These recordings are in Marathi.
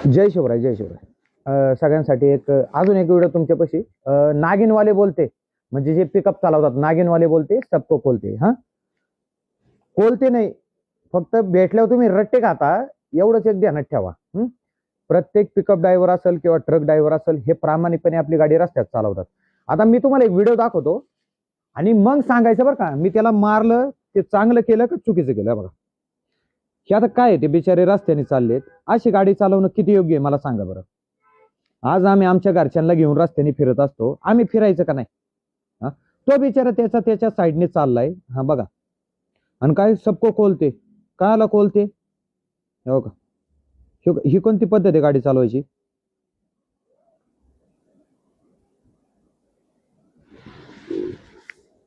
जय शिवराय, जय शिवराय. सगळ्यांसाठी एक अजून एक व्हिडिओ तुमच्यापाशी. नागिनवाले बोलते, म्हणजे जे पिकअप चालवतात नागिनवाले बोलते, सबको खोलते. हा, खोलते नाही, फक्त भेटल्यावर तुम्ही रट्टे खाता एवढंच एक ध्यानात ठेवा. प्रत्येक पिकअप ड्रायव्हर असेल किंवा ट्रक ड्रायव्हर असेल, हे प्रामाणिकपणे आपली गाडी रस्त्यात चालवतात. आता मी तुम्हाला एक व्हिडिओ दाखवतो आणि मग सांगायचं बरं का, मी त्याला मारलं ते चांगलं केलं का चुकीचं केलं. बघा, हे आता काय आहे, ते बिचारे रस्त्याने चाललेत, अशी गाडी चालवणं किती योग्य आहे मला सांगा बरं. आज आम्ही आमच्या घरच्यांना घेऊन रस्त्याने फिरत असतो, आम्ही फिरायचं का नाही? हा, तो बिचारा त्याच्या साईडने चाललाय. हा बघा, आणि काय सबको खोलते, कायला खोलते? हे बघा, ही कोणती पद्धत आहे गाडी चालवायची?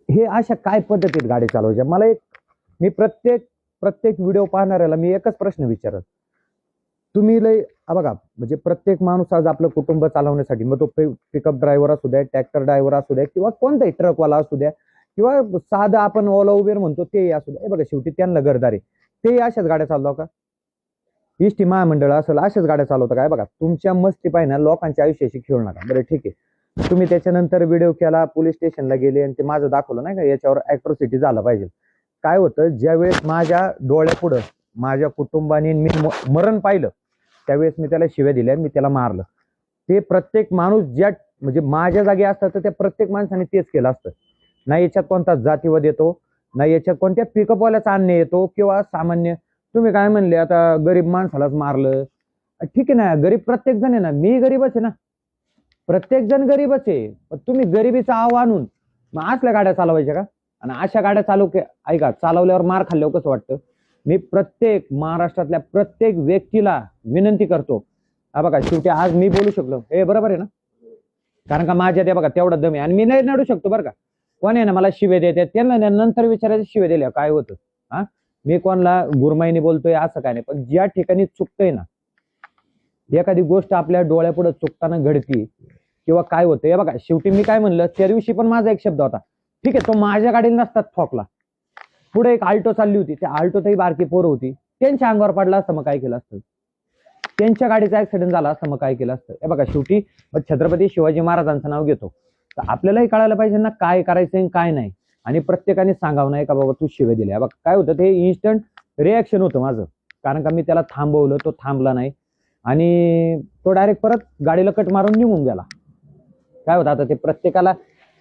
हे अशा काय पद्धतीत गाडी चालवायच्या? मला एक, मी प्रत्येक प्रत्येक व्हिडिओ पाहणाऱ्याला मी एकच प्रश्न विचारत, तुम्ही लय बघा, म्हणजे प्रत्येक माणूस आज आपलं कुटुंब चालवण्यासाठी, मग तो पिकअप ड्रायव्हर असू द्या, ट्रॅक्टर ड्रायव्हर असू द्या, किंवा कोणताही ट्रकवाला असू द्या, किंवा साधं आपण ओला उबेर म्हणतो ते असू द्या, बघा शेवटी त्यांना घरदार आहे, ते अशाच गाड्या चालवा का? इष्टी महामंडळ असेल अशाच गाड्या चालवता काय? बघा, तुमच्या मस्ती पाहिजे लोकांच्या आयुष्याशी खेळू नका. बरं ठीक आहे, तुम्ही त्याच्यानंतर व्हिडिओ केला, पोलीस स्टेशनला गेले आणि ते माझं दाखवलं नाही का, याच्यावर ऍट्रॉसिटी झालं पाहिजे. काय होतं, ज्या वेळेस माझ्या डोळ्यापुढं माझ्या कुटुंबाने मी मरण पाहिलं, त्यावेळेस मी त्याला शिव्या दिल्या, मी त्याला मारलं. ते प्रत्येक माणूस ज्या, म्हणजे माझ्या जागी असतात तर त्या प्रत्येक माणसाने तेच केलं असतं. नाही याच्यात कोणता जातीवाद येतो, नाही याच्यात कोणत्या पिकअपवाल्याचा अन्याय येतो, किंवा सामान्य तुम्ही काय म्हणले आता गरीब माणसालाच मारलं. ठीक आहे ना, गरीब प्रत्येक जण आहे ना, मी गरीबच आहे ना, प्रत्येक जण गरीबच आहे. पण तुम्ही गरिबीचा आव आणून मग असल्या गाड्या चालवायच्या का? आणि अशा गाड्या ऐका, चालवल्यावर मार खाल्ल्यावर कसं वाटतं? मी प्रत्येक महाराष्ट्रातल्या प्रत्येक व्यक्तीला विनंती करतो, हा बघा शेवटी आज मी बोलू शकलो हे बरोबर आहे ना, कारण का माझ्या त्या बघा तेवढा दम आहे, आणि मी नाही नडू शकतो बरं का. कोण आहे ना मला शिवे देते, त्यांना नंतर विचारायचे शिवे दिल्या काय होतं. हा, मी कोणाला गुरमाईने बोलतोय असं काय नाही, पण ज्या ठिकाणी चुकतंय ना, एखादी गोष्ट आपल्या डोळ्यापुढे चुकताना घडती किंवा काय होतं, हे बघा शेवटी मी काय म्हणलं त्या दिवशी पण माझा एक शब्द होता, ठीक आहे तो माझ्या गाडीला नसतात ठोकला, पुढे एक आल्टो चालली होती, त्या आल्टोतही बारकी पोरं होती, त्यांच्या अंगावर पडला असतं मग काय केलं असतं? त्यांच्या गाडीचा ऍक्सिडेंट झाला असतं मग काय केलं असतं? हे बघा शेवटी छत्रपती शिवाजी महाराजांचं नाव घेतो, तर आपल्यालाही कळायला पाहिजे ना काय करायचं काय नाही, आणि प्रत्येकाने सांगावं नाही का बाबा तू शिवे दिल्या. बघा काय होतं, ते इन्स्टंट रिॲक्शन होतं माझं, कारण का मी त्याला थांबवलं, तो थांबला नाही आणि तो डायरेक्ट परत गाडीला कट मारून निघून गेला. काय होतं आता ते प्रत्येकाला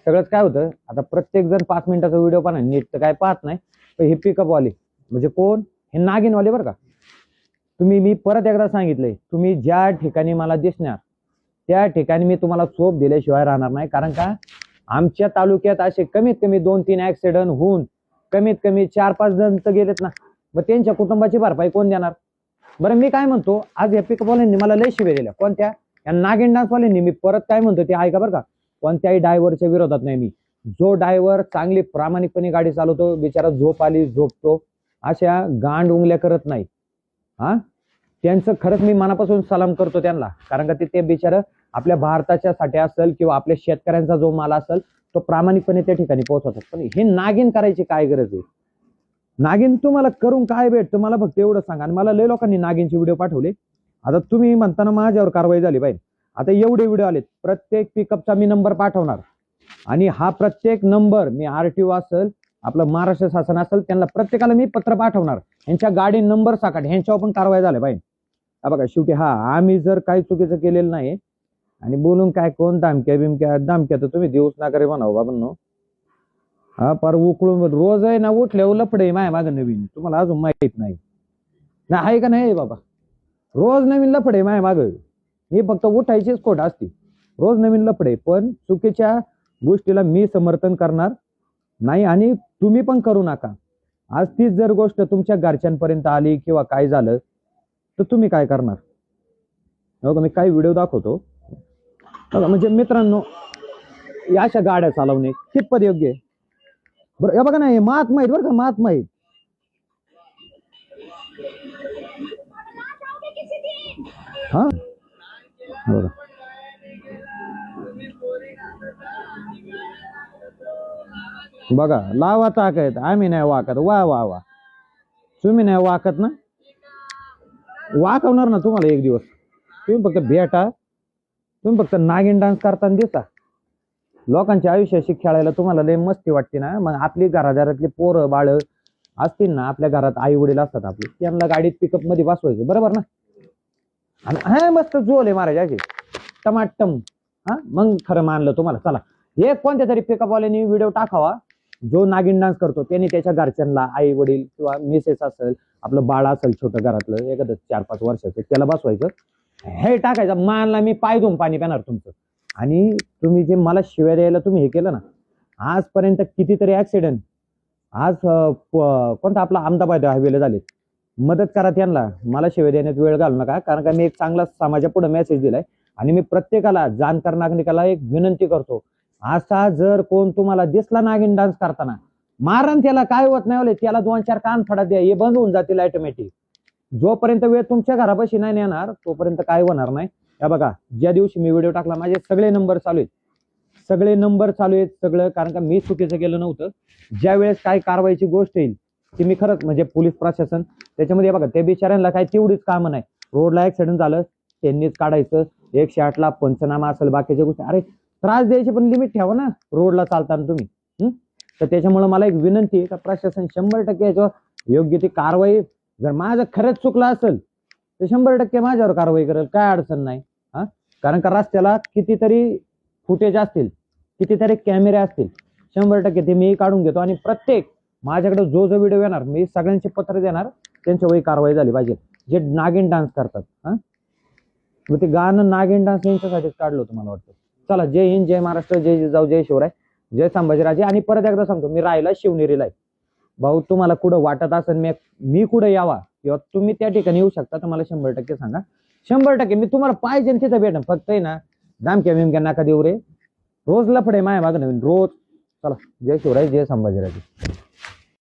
सगळंच काय होतं, आता प्रत्येक जण 5 मिनिटाचा व्हिडिओ पण नीट तर काय पाहत नाही, पण हे पिकअपवाले म्हणजे कोण? हे नागिनवाले बरं का. मी परत एकदा सांगितलंय, तुम्ही ज्या ठिकाणी मला दिसणार त्या ठिकाणी मी तुम्हाला चोप दिल्याशिवाय राहणार नाही, कारण का आमच्या तालुक्यात असे कमीत कमी 2-3 ऍक्सिडेंट होऊन कमीत कमी 4-5 जण तर गेलेत ना, मग त्यांच्या कुटुंबाची भरपाई कोण देणार? बरं मी काय म्हणतो, आज या पिकअपवाल्यांनी मला लय शिव्या दिल्या, कोणत्या? या नागिन डान्सवाल्यांनी. मी परत काय म्हणतो ते ऐका बरं का, कोणत्याही ड्रायव्हरच्या विरोधात नाही मी. जो ड्रायव्हर चांगली प्रामाणिकपणे गाडी चालवतो, बिचारा झोप आली झोपतो, अशा गांड उंगल्या करत नाही, हा, त्यांचं खरंच मी मनापासून सलाम करतो त्यांना, कारण का ते बिचारं आपल्या भारताच्या साठी असेल किंवा आपल्या शेतकऱ्यांचा जो माल असेल तो प्रामाणिकपणे त्या ठिकाणी पोहोचवतात. पण हे नागिन करायची काय गरज आहे? नागिन तुम्हाला करून काय भेटतं मला फक्त एवढं सांगा. आणि मला लय लोकांनी नागिनचे व्हिडिओ पाठवले, आता तुम्ही म्हणताना माझ्यावर कारवाई झाली पाहिजे. आता एवढे व्हिडिओ आलेत, प्रत्येक पिकअपचा मी नंबर पाठवणार, आणि हा प्रत्येक नंबर मी आरटीओ असेल आपलं महाराष्ट्र शासन असेल त्यांना प्रत्येकाला मी पत्र पाठवणार, यांच्या गाडी नंबर साकट ह्यांच्यावर पण कारवाई झाली पाहिजे. बघा शेवटी हा, आम्ही जर काही चुकीचं केलेलं नाही, आणि बोलून काय कोण दामक्या तर तुम्ही देऊच ना करे म्हणावं बाबांनो. हा पर उकळून रोज आहे ना, उठल्यावर लफडे माय माग नवीन, तुम्हाला अजून माहित नाही ना आहे का नाही बाबा? रोज नवीन लफडे माय माग, ही फक्त उठायचीच खोट असते, रोज नवीन लफडे. पण चुकीच्या गोष्टीला मी समर्थन करणार नाही, आणि तुम्ही पण करू नका. आज तीच जर गोष्ट तुमच्या घरच्यांपर्यंत आली किंवा काय झालं तर तुम्ही काय करणार? हो का, मी काही व्हिडिओ दाखवतो बघा, म्हणजे मित्रांनो या अशा गाड्या चालवणे कितपत योग्य आहे? बरं हे बघा ना, हे महात्मा आहेत बरं का, महात्मा आहेत. हा बघा, बघा लावा ताकद, आम्ही नाही वाकत, वा वा वा, तुम्ही नाही वाकत ना, वाकवणार ना तुम्हाला एक दिवस. तुम्ही फक्त भेटा, तुम्ही फक्त नागिन डान्स करताना दिसा. लोकांच्या आयुष्याशी खेळायला तुम्हाला लय मस्ती वाटते ना, मग आपली घरादारातली पोरं बाळ असतील ना, आपल्या घरात आई वडील असतात आपले, त्यांना गाडीत पिकअप मध्ये बसवायचं, बरोबर ना. आणि हा मस्त जोले महाराजाचे टमाटम. हा मग खरं मानलं तुम्हाला. चला, एक कोणत्या तरी पिकअप वाल्याने व्हिडिओ टाकावा जो नागिन डान्स करतो, त्यांनी त्याच्या घरच्यांना, आई वडील किंवा मिसेस असेल, आपलं बाळ असेल छोटं घरातलं एखादं 4-5 वर्षाचं, त्याला बसवायचं, हे टाकायचं, मानला मी पाय धुवून पाणी पिणार तुमचं. आणि तुम्ही जे मला शिव्या द्यायला तुम्ही हे केलं ना, आजपर्यंत कितीतरी ऍक्सिडेंट, आज कोणता आपला अहमदाबाद हायवेला झाले, मदत करा त्यांना, मला शिव्या देण्यात वेळ घालू नका. कारण का मी एक चांगला समाजापुढे मेसेज दिलाय आणि मी प्रत्येकाला, जाणकार नागरिकाला एक विनंती करतो, असा जर कोण तुम्हाला दिसला नागिन डान्स करताना, मारण त्याला, काय होत नाही, त्याला 2-4 कान फडा द्या, हे बंद होऊन जातील ऑटोमॅटिक. जोपर्यंत वेळ तुमच्या घरापाशी नाही येणार तोपर्यंत काय होणार नाही. या बघा, ज्या दिवशी मी व्हिडिओ टाकला माझे सगळे नंबर चालू आहेत, सगळे नंबर चालू आहेत सगळं. कारण का मी चुकीचं केलं नव्हतं. ज्या वेळेस काय कारवाईची गोष्ट येईल ती मी खरंच, म्हणजे पोलीस प्रशासन त्याच्यामध्ये, बघा त्या बिचाऱ्यांना काय तेवढीच कामं नाही. रोडला ऍक्सिडेंट झालं त्यांनीच काढायचं, 108ला पंचनामा असेल, बाकीच्या गोष्टी, अरे त्रास द्यायची पण लिमिट ठेवा ना रोडला चालताना तुम्ही. तर त्याच्यामुळे मला एक विनंती आहे का प्रशासन 100% याच्यावर योग्य ती कारवाई, जर माझं खरंच चुकलं असेल तर 100% माझ्यावर कारवाई करेल, काय अडचण नाही. हा, कारण का रस्त्याला कितीतरी फुटेज असतील, कितीतरी कॅमेरे असतील, 100% ते मी काढून घेतो. आणि प्रत्येक माझ्याकडे जो जो व्हिडिओ येणार मी सगळ्यांचे पत्र देणार, त्यांच्या वेळी कारवाई झाली पाहिजे जे नागिन डान्स करतात. हा, मग ते गाणं नागिन डान्स यांच्यासाठीच काढलं होतं मला वाटतं. चला, जय हिंद, जय महाराष्ट्र, जय जिजाऊ, जय शिवराय, जय संभाजीराजे. आणि परत एकदा सांगतो, मी राहायला शिवनेरीला आहे. भाऊ तुम्हाला कुठं वाटत असेल मी कुठं यावा किंवा तुम्ही त्या ठिकाणी येऊ शकता, तर मला 100% सांगा. 100% मी तुम्हाला पाहिजे तिथं भेटेन. फक्त आहे ना, दामक्या बिमक्या नका देऊ रे, रोज लफडे माया मागं नवीन रोज. चला, जय शिवराय, जय संभाजीराजे.